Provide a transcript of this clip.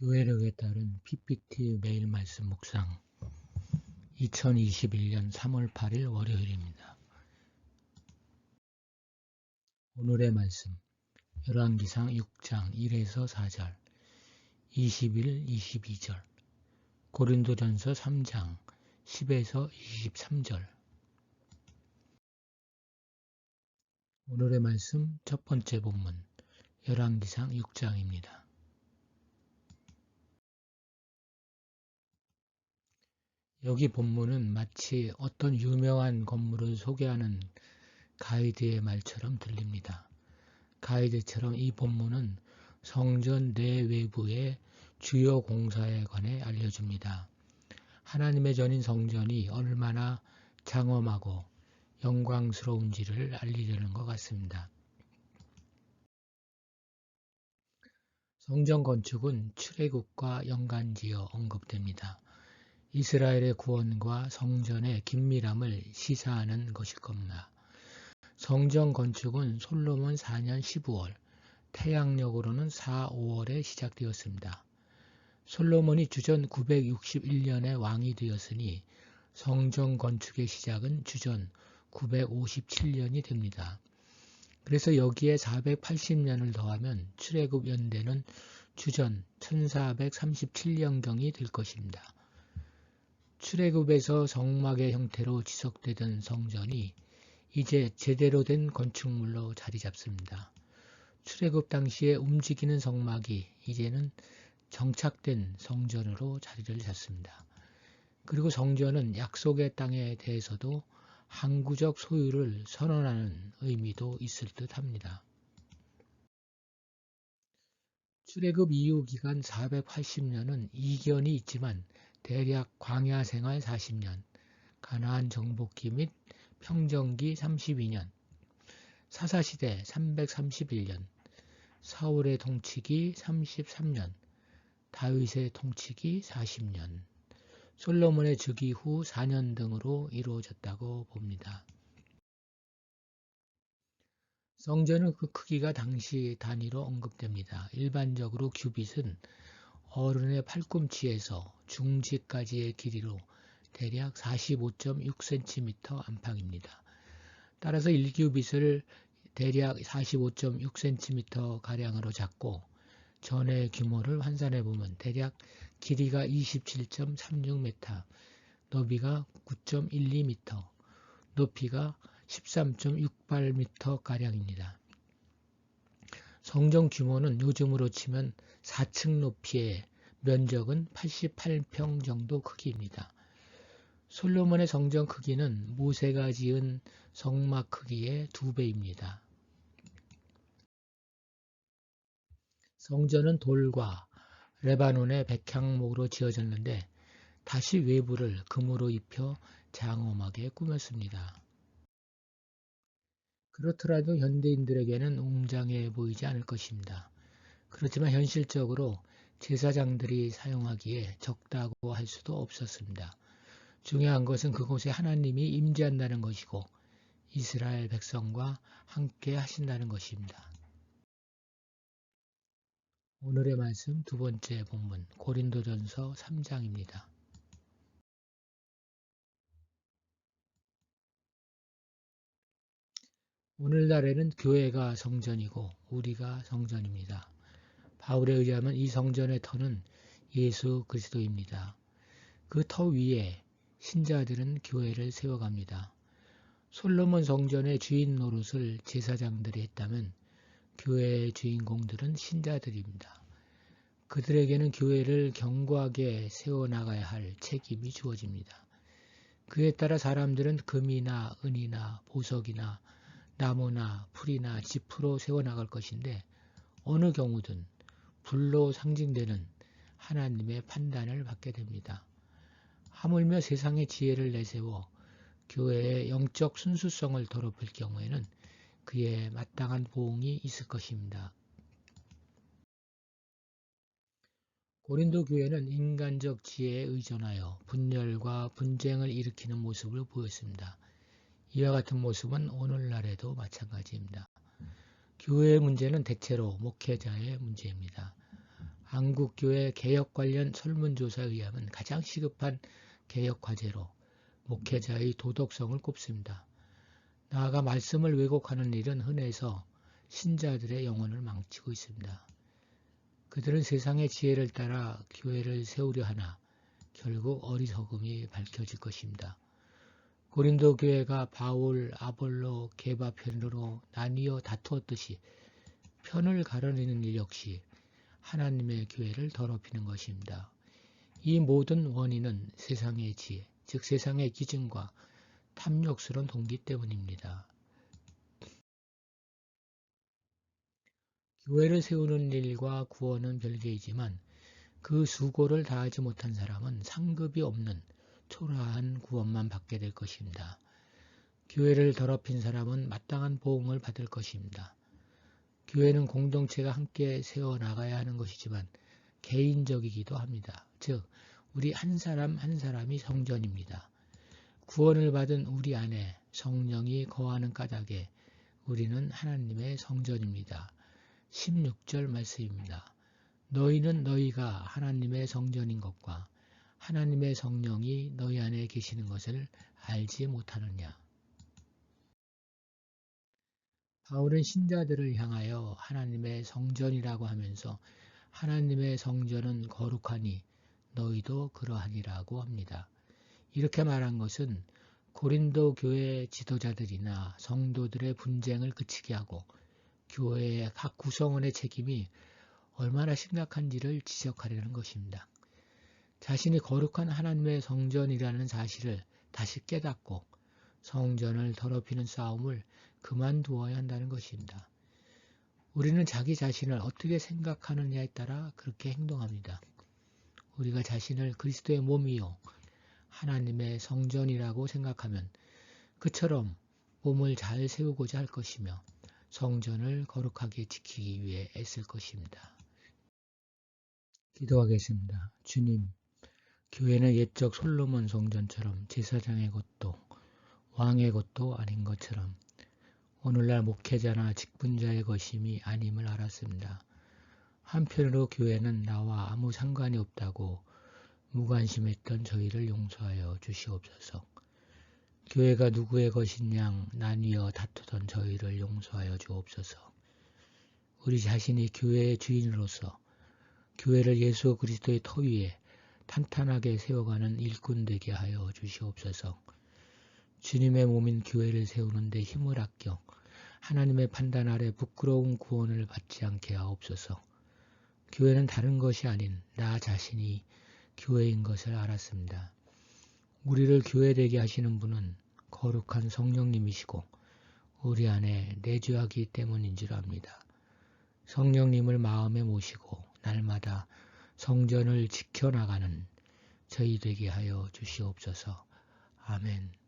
교회력에 따른 PPT 매일 말씀 묵상 2021년 3월 8일 월요일입니다. 오늘의 말씀 열왕기상 6장 1에서 4절 21, 22절 고린도전서 3장 10에서 23절 오늘의 말씀 첫 번째 본문 열왕기상 6장입니다. 여기 본문은 마치 어떤 유명한 건물을 소개하는 가이드의 말처럼 들립니다. 가이드처럼 이 본문은 성전 내외부의 주요 공사에 관해 알려줍니다. 하나님의 전인 성전이 얼마나 장엄하고 영광스러운지를 알리려는 것 같습니다. 성전 건축은 출애굽과 연관지어 언급됩니다. 이스라엘의 구원과 성전의 긴밀함을 시사하는 것일 겁니다. 성전 건축은 솔로몬 4년 15월, 태양력으로는 4, 5월에 시작되었습니다. 솔로몬이 주전 961년에 왕이 되었으니 성전 건축의 시작은 주전 957년이 됩니다. 그래서 여기에 480년을 더하면 출애굽 연대는 주전 1437년경이 될 것입니다. 출애굽에서 성막의 형태로 지속되던 성전이 이제 제대로 된 건축물로 자리 잡습니다. 출애굽 당시에 움직이는 성막이 이제는 정착된 성전으로 자리를 잡습니다. 그리고 성전은 약속의 땅에 대해서도 항구적 소유를 선언하는 의미도 있을 듯 합니다. 출애굽 이후 기간 480년은 이견이 있지만 대략 광야 생활 40년, 가나안 정복기 및 평정기 32년, 사사시대 331년, 사울의 통치기 33년, 다윗의 통치기 40년, 솔로몬의 즉위 후 4년 등으로 이루어졌다고 봅니다. 성전은 그 크기가 당시 단위로 언급됩니다. 일반적으로 큐빗은 어른의 팔꿈치에서 중지까지의 길이로 대략 45.6cm 안팎입니다. 따라서 1큐빗을 대략 45.6cm가량으로 잡고 전의 규모를 환산해 보면 대략 길이가 27.36m, 너비가 9.12m, 높이가 13.68m가량입니다. 성전 규모는 요즘으로 치면 4층 높이의 면적은 88평 정도 크기입니다. 솔로몬의 성전 크기는 모세가 지은 성막 크기의 2배입니다. 성전은 돌과 레바논의 백향목으로 지어졌는데 다시 외부를 금으로 입혀 장엄하게 꾸몄습니다. 그렇더라도 현대인들에게는 웅장해 보이지 않을 것입니다. 그렇지만 현실적으로 제사장들이 사용하기에 적다고 할 수도 없었습니다. 중요한 것은 그곳에 하나님이 임재한다는 것이고 이스라엘 백성과 함께 하신다는 것입니다. 오늘의 말씀 두 번째 본문 고린도전서 3장입니다. 오늘날에는 교회가 성전이고 우리가 성전입니다. 바울에 의하면 이 성전의 터는 예수 그리스도입니다. 그 터 위에 신자들은 교회를 세워갑니다. 솔로몬 성전의 주인 노릇을 제사장들이 했다면 교회의 주인공들은 신자들입니다. 그들에게는 교회를 견고하게 세워나가야 할 책임이 주어집니다. 그에 따라 사람들은 금이나 은이나 보석이나 나무나 풀이나 지프로 세워나갈 것인데 어느 경우든 불로 상징되는 하나님의 판단을 받게 됩니다. 하물며 세상의 지혜를 내세워 교회의 영적 순수성을 더럽힐 경우에는 그에 마땅한 보응이 있을 것입니다. 고린도 교회는 인간적 지혜에 의존하여 분열과 분쟁을 일으키는 모습을 보였습니다. 이와 같은 모습은 오늘날에도 마찬가지입니다. 교회의 문제는 대체로 목회자의 문제입니다. 한국교회 개혁 관련 설문조사에 의하면 가장 시급한 개혁 과제로 목회자의 도덕성을 꼽습니다. 나아가 말씀을 왜곡하는 일은 흔해서 신자들의 영혼을 망치고 있습니다. 그들은 세상의 지혜를 따라 교회를 세우려 하나 결국 어리석음이 밝혀질 것입니다. 고린도 교회가 바울, 아볼로, 게바 편으로 나뉘어 다투었듯이 편을 가려내는 일 역시 하나님의 교회를 더럽히는 것입니다. 이 모든 원인은 세상의 지혜, 즉 세상의 기준과 탐욕스러운 동기 때문입니다. 교회를 세우는 일과 구원은 별개이지만 그 수고를 다하지 못한 사람은 상급이 없는 초라한 구원만 받게 될 것입니다. 교회를 더럽힌 사람은 마땅한 보응을 받을 것입니다. 교회는 공동체가 함께 세워나가야 하는 것이지만 개인적이기도 합니다. 즉 우리 한 사람 한 사람이 성전입니다. 구원을 받은 우리 안에 성령이 거하는 까닭에 우리는 하나님의 성전입니다. 16절 말씀입니다. 너희는 너희가 하나님의 성전인 것과 하나님의 성령이 너희 안에 계시는 것을 알지 못하느냐. 바울은 신자들을 향하여 하나님의 성전이라고 하면서 하나님의 성전은 거룩하니 너희도 그러하니라고 합니다. 이렇게 말한 것은 고린도 교회 지도자들이나 성도들의 분쟁을 그치게 하고 교회의 각 구성원의 책임이 얼마나 심각한지를 지적하려는 것입니다. 자신이 거룩한 하나님의 성전이라는 사실을 다시 깨닫고 성전을 더럽히는 싸움을 그만두어야 한다는 것입니다. 우리는 자기 자신을 어떻게 생각하느냐에 따라 그렇게 행동합니다. 우리가 자신을 그리스도의 몸이요 하나님의 성전이라고 생각하면 그처럼 몸을 잘 세우고자 할 것이며 성전을 거룩하게 지키기 위해 애쓸 것입니다. 기도하겠습니다. 주님, 교회는 옛적 솔로몬 성전처럼 제사장의 것도 왕의 것도 아닌 것처럼 오늘날 목회자나 직분자의 것임이 아님을 알았습니다. 한편으로 교회는 나와 아무 상관이 없다고 무관심했던 저희를 용서하여 주시옵소서. 교회가 누구의 것인 양 나뉘어 다투던 저희를 용서하여 주옵소서. 우리 자신이 교회의 주인으로서 교회를 예수 그리스도의 터 위에 탄탄하게 세워가는 일꾼 되게 하여 주시옵소서. 주님의 몸인 교회를 세우는 데 힘을 아껴 하나님의 판단 아래 부끄러운 구원을 받지 않게 하옵소서. 교회는 다른 것이 아닌 나 자신이 교회인 것을 알았습니다. 우리를 교회되게 하시는 분은 거룩한 성령님이시고 우리 안에 내주하기 때문인 줄 압니다. 성령님을 마음에 모시고 날마다 성전을 지켜나가는 저희 되게 하여 주시옵소서. 아멘.